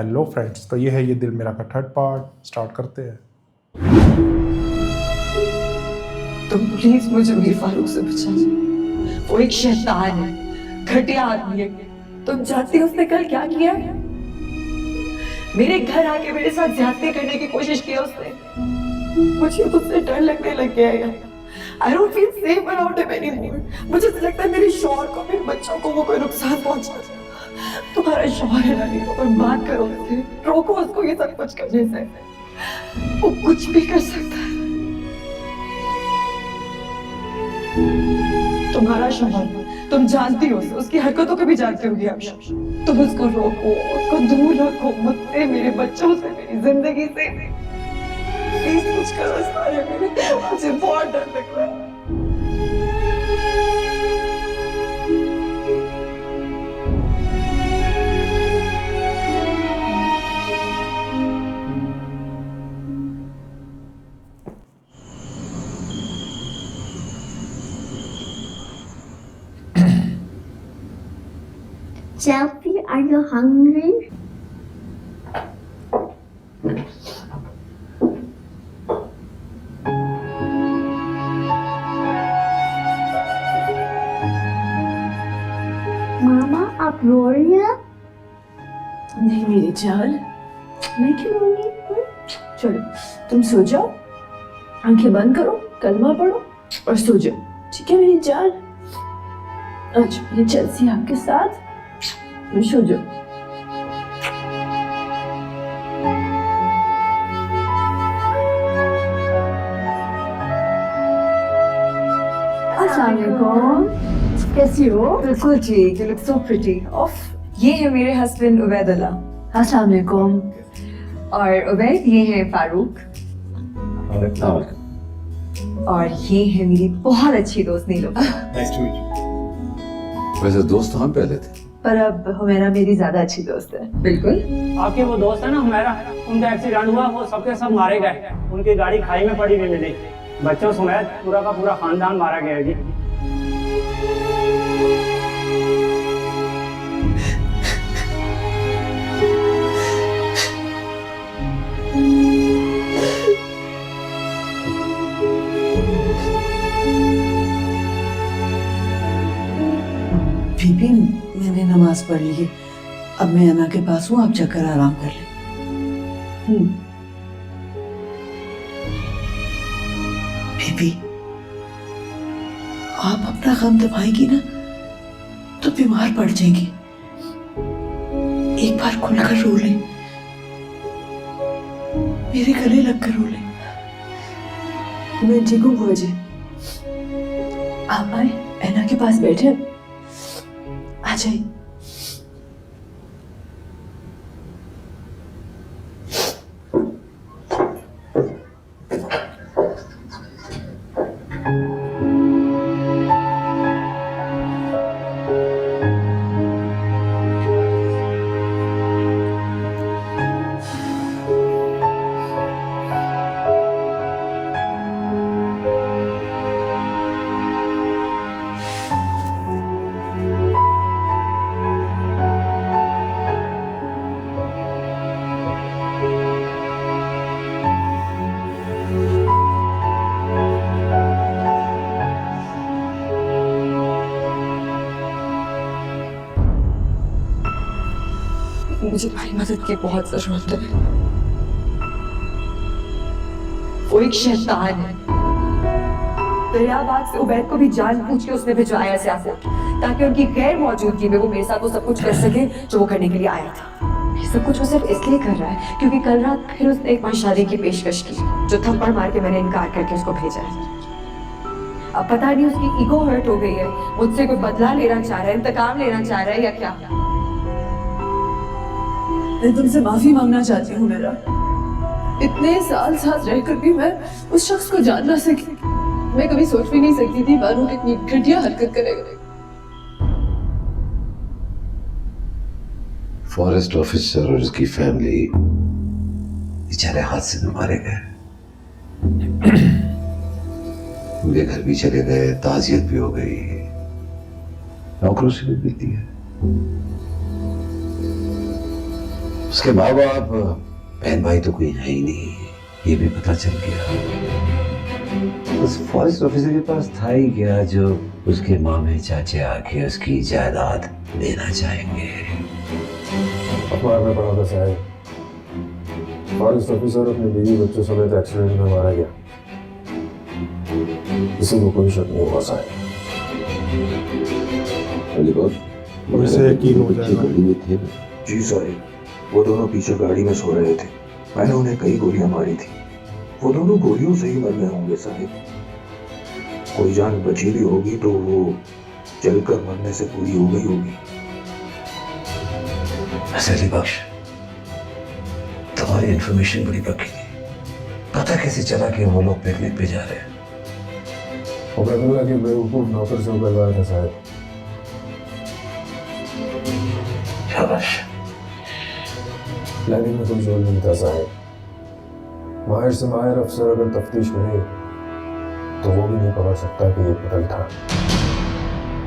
Hello friends, तो ये है ये दिल मेरा का थर्ड पार्ट। स्टार्ट करते हैं। तुम प्लीज मुझे मीर फारूक से बचा लो। वो एक शैतान है, घटिया आदमी है। तुम जानती हो उसने कल क्या किया? मेरे घर आके मेरे साथ ज्यादती करने की कोशिश की उसने। मुझे उससे डर लगने लग गया है। I don't feel safe around him anymore. मुझे तो लगता है मेरे शौहर को, मेरे बच्चों को वो कोई नुकसान पहुंचा। तुम्हारा शौहर है ना, और बात करो उससे, रोको उसको ये सब कुछ करने से। वो कुछ भी कर सकता है। तुम्हारा शौहर, तुम जानती हो उसे, उसकी हरकतों को भी जानती होगी आप। तुम उसको रोको, उसको दूर रखो मुझसे, मेरे बच्चों से, मेरी जिंदगी से। प्लीज कुछ करो इस बारे में, मुझे बहुत डर लग रहा है। Chelsea, are you hungry? मामा, आप रो रही हैं? नहीं मेरी जान, मैं क्यों रोऊंगी? चलो तुम सो जाओ, आंखें बंद करो, कलमा पढ़ो और सो जाओ, ठीक है मेरी जान? आज ये चेल्सी आपके साथ, तुम सो जाओ। अस्सलाम वालेकुम, कैसी हो? बिल्कुल ठीक, you look so pretty. Of, ये है मेरे हस्बैंड उबैद अल्लाह। अस्सलाम वालेकुम। और उबैद, ये है फारूक। और ये है मेरी बहुत अच्छी दोस्त नीलू। वैसे दोस्त तो हम पहले थे, पर अब हुमैरा मेरी ज्यादा अच्छी दोस्त है। बिल्कुल। आपके वो दोस्त है ना हुमैरा, उनका एक्सीडेंट हुआ, वो सबके सब मारे गए। उनकी गाड़ी खाई में पड़ी हुई मिली। बच्चों समेत पूरा का पूरा खानदान मारा गया है जी। बीबी, मैंने नमाज पढ़ ली है, अब मैं अना के पास हूँ, आप जाकर आराम कर लें। बीबी, आप अपना गम दबाएगी ना तो बीमार पड़ जाएगी। एक बार खुलकर रो लें, मेरे गले लगकर रो लें। मैं ठीक हूँ बुआ जी। आप आए, ऐना के पास बैठे, आ जाइए। मुझे तुम्हारी मदद की बहुत जरूरत है। वो एक शैतान है। दरियाबाद से उबैद को भी जानबूझ के उसने भिजवाया सियासत, ताकि उनकी गैर मौजूदगी में वो मेरे साथ वो सब कुछ कर सके जो वो करने के लिए आया था। ये सब कुछ वो सिर्फ इसलिए कर रहा है क्योंकि कल रात फिर उसने एक बार शादी की पेशकश की, जो थप्पड़ मार के मैंने इनकार करके उसको भेजा है। अब पता नहीं उसकी ईगो हर्ट हो गई है, मुझसे कोई बदला लेना चाह रहा है, इंतकाम लेना चाह रहा है या क्या। मैं तुमसे माफी मांगना चाहती हूँ मेरा। इतने साल साथ रहकर भी मैं उस शख्स को जान ना सकी। मैं कभी सोच भी नहीं सकती थी बानू कितनी घटिया हरकत करेगा। फॉरेस्ट ऑफिसर और उसकी फैमिली बेचारे हादसे में मारे गए। उनके घर भी चले गए, ताजियत भी हो गई, नौकरों से भी मिलती है। उसके माँ बाप बहन भाई तो कोई है ही नहीं, ये भी पता चल गया। उस फॉरेस्ट ऑफिसर के पास था ही क्या जो उसके मामे चाचे आके उसकी जायदाद लेना चाहेंगे। अखबार में पढ़ा था साहब, फॉरेस्ट ऑफिसर अपने बीवी बच्चों समेत एक्सीडेंट में मारा गया। किसी को कोई शक नहीं हुआ साहब। वैसे यकीन हो जाएगा। जी साहब, वो दोनों पीछे गाड़ी में सो रहे थे। मैंने उन्हें कई गोलियां मारी थी। वो दोनों गोलियों से ही मर गए होंगे साहब। कोई जान बची भी होगी तो वो जलकर मरने से पूरी हो गई होगी। अली बख्श, तुम्हारी इंफॉर्मेशन बड़ी पक्की है। पता कैसे चला कि वो लोग पिकनिक पे जा रहे हैं? उबैदुल्ला के बेवकूफ नौकर से उगलवाया था साहब। शाबाश। प्लानिंग में कोई जोर नहीं था साहब। माहिर से माहिर अफसर अगर तफ्तीश करे तो वो भी नहीं पकड़ सकता कि ये कत्ल था।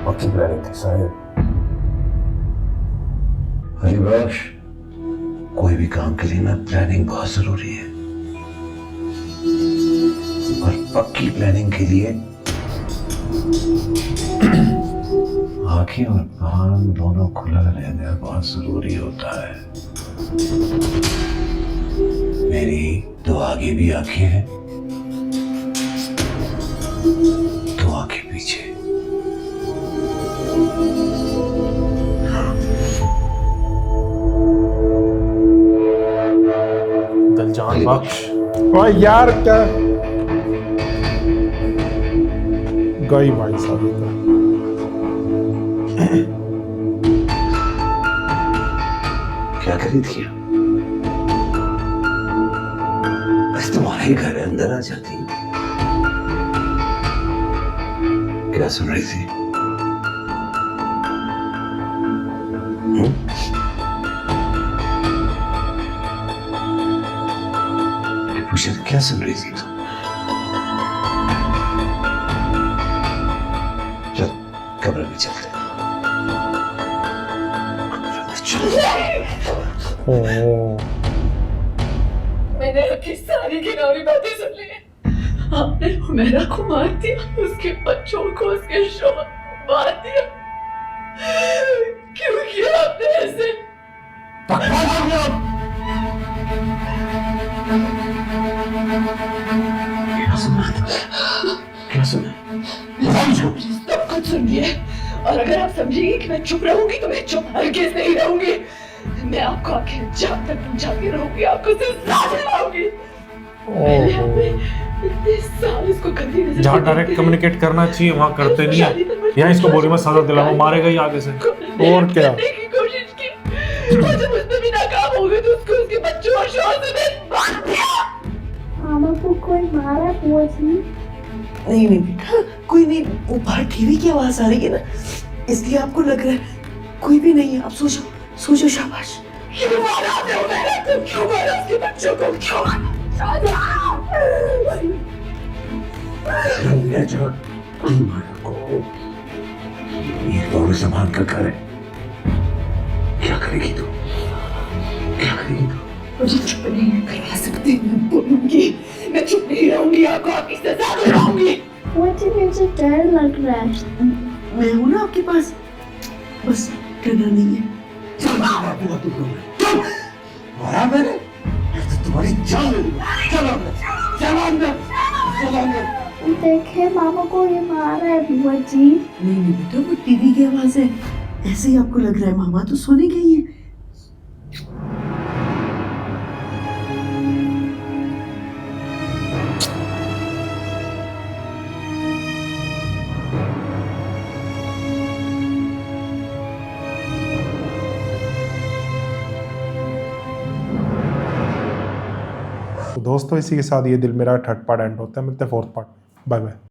पक्की प्लानिंग थी साहब। अली बख्श, कोई भी काम के लिए ना प्लानिंग बहुत जरूरी है, और पक्की प्लानिंग के लिए आंखें और कान दोनों खुला रहना बहुत जरूरी होता है। मेरी दो आगे भी आंखें हैं, दो आंखें पीछे। दिलजान बख्श, ओए यार क्या गई भाई साहब। क्या करी थी? बस तुम्हारे घर अंदर आ जाती। क्या सुन रही थी? पूछा क्या सुन रही थी तुम? चल कमरे में चलते। मैंने आपकी सारी घिनौनी बातें सुन ली हैं। आपने हुमैरा को मार दिया, उसके बच्चों को, उसके शौहर को मार दिया। क्यों किया आपने ऐसे? क्या सुना? सब कुछ सुन लिया, और अगर आप समझेंगे कि मैं चुप रहूंगी तो मैं चुप हरगिज़ नहीं रहूंगी। मैं आपको आखिर जान तक पहुंचाती रहूंगी, आपको सजा दिलाऊंगी। मैंने अपने इतने साल इसको गंदी नजर जहाँ डायरेक्ट कम्युनिकेट करना चाहिए वहाँ करते नहीं है। यहाँ इसको बोली में सजा दिलाओ, मारेगा ही आगे से। और क्या? करने की कोशिश की, और जब उसमें भी नाकाम हो गए तो उसको उसके बच्चों और शौहर समेत मार दिया। मामा को कोई मारा पूछी। नहीं नहीं बेटा, कोई नहीं। वो बाहर टीवी की आवाज आ रही है ना, इसलिए आपको लग रहा है। कोई भी नहीं है, आप सो जाओ, सो जाओ। शाबाश। क्यों मारा आपने हुमैरा को? क्यों मारा उसके बच्चों को? क्यों मारा? एक बार संभाल कर करे। क्या करेगी तू? क्या करेगी तू? मुझे चुप नहीं करवा सकती, मैं बोलूंगी, मैं चुप नहीं रहूंगी, आपको आपकी सजा दिलाऊंगी। मुझे डर लग रहा है। मैं हूं ना आपके पास, बस डरना नहीं है। मारा मैंने तो तुम्हारी जान ले लूंगा। चलो अंदर, चलो अंदर, चलो अंदर। देखे मामा को ये मारा है बुआ जी। नहीं नहीं बेटा, वो टीवी की आवाज है, ऐसे ही आपको लग रहा है। मामा तो सोने गई है। तो दोस्तों इसी के साथ ये दिल मेरा थर्ड पार्ट एंड होता है। मिलते हैं फोर्थ पार्ट। Bye bye.